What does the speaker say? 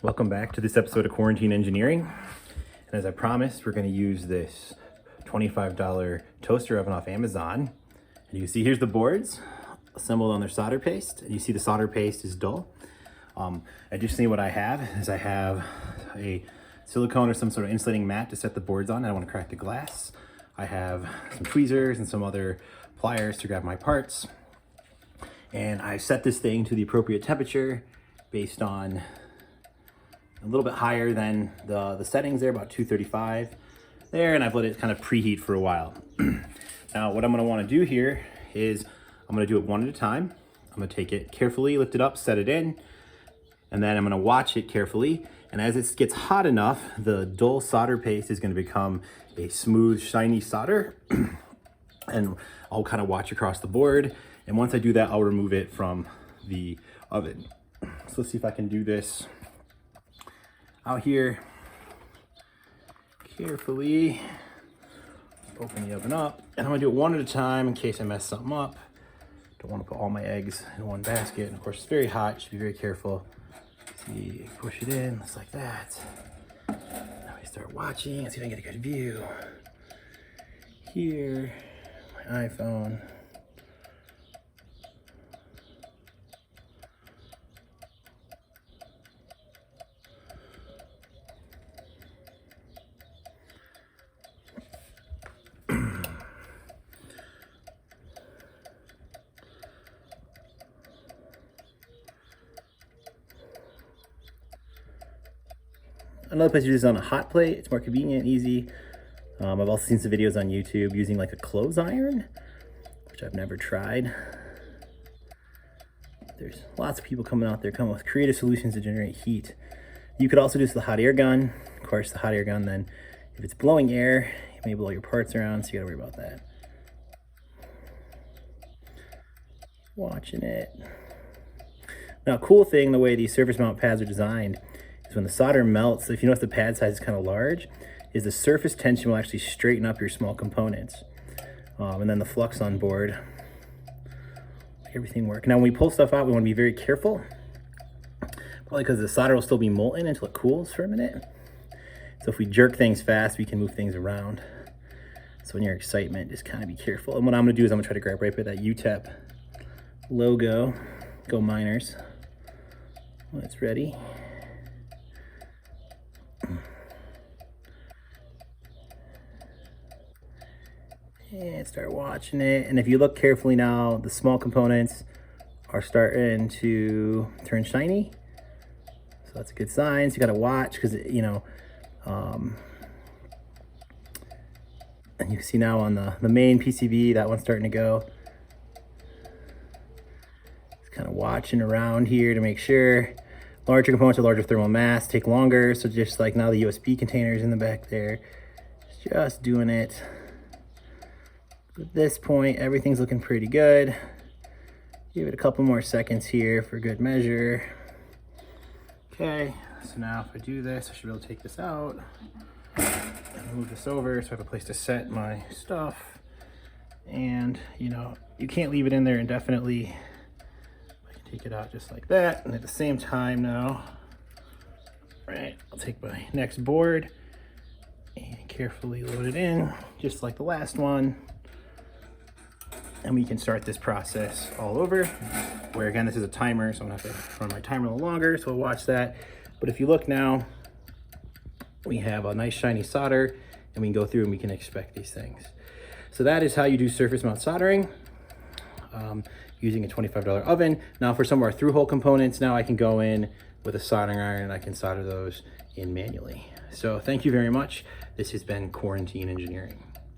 Welcome back to this episode of Quarantine Engineering. And as I promised, we're going to use this $25 toaster oven off Amazon. And you can see here's the boards assembled on their solder paste. And you see the solder paste is dull. Additionally, what I have is I have a silicone or some sort of insulating mat to set the boards on. I don't want to crack the glass. I have some tweezers and some other pliers to grab my parts. And I set this thing to the appropriate temperature based on a little bit higher than the settings there, about 235 there, and I've let it kind of preheat for a while. Now, what I'm gonna wanna do here is I'm gonna do it one at a time. I'm gonna take it carefully, lift it up, set it in, and then I'm gonna watch it carefully. And as it gets hot enough, the dull solder paste is gonna become a smooth, shiny solder. And I'll kind of watch across the board. And once I do that, I'll remove it from the oven. So let's see if I can do this out here carefully. Open the oven up, and I'm gonna do it one at a time in case I mess something up. Don't want to put all my eggs in one basket. And of course, it's very hot, should be very careful. See, push it in, just like that. Now we start watching and see if I can get a good view. Here, my iPhone. Another place to do this is on a hot plate. It's more convenient and easy. I've also seen some videos on YouTube using like a clothes iron, which I've never tried. There's lots of people coming out there coming with creative solutions to generate heat. You could also do this with a hot air gun. Of course, the hot air gun, then if it's blowing air, you may blow your parts around, so you gotta worry about that. Watching it. Now, cool thing, the way these surface mount pads are designed, when the solder melts, if you notice the pad size is kind of large, is the surface tension will actually straighten up your small components. And then the flux on board, everything works. Now when we pull stuff out, we want to be very careful, probably because the solder will still be molten until it cools for a minute. So if we jerk things fast, we can move things around. So in your excitement, just kind of be careful. And what I'm gonna do is I'm gonna try to grab right by that UTEP logo, go Miners, when it's ready. And start watching it. And if you look carefully now, the small components are starting to turn shiny. So that's a good sign. So you got to watch because, you know, and you can see now on the main PCB, that one's starting to go. Just kind of watching around here to make sure. Larger components with larger thermal mass take longer. So just like now the USB containers in the back there, just doing it. At this point, everything's looking pretty good. Give it a couple more seconds here for good measure. Okay, so now if I do this, I should be able to take this out and move this over so I have a place to set my stuff. And, you know, you can't leave it in there indefinitely. I can take it out just like that. And at the same time now, right, I'll take my next board and carefully load it in, just like the last one. And we can start this process all over, where again, this is a timer, so I'm gonna have to run my timer a little longer, so we'll watch that. But if you look now, we have a nice shiny solder, and we can go through and we can inspect these things. So that is how you do surface mount soldering using a $25 oven. Now for some of our through-hole components, now I can go in with a soldering iron and I can solder those in manually. So thank you very much. This has been Quarantine Engineering.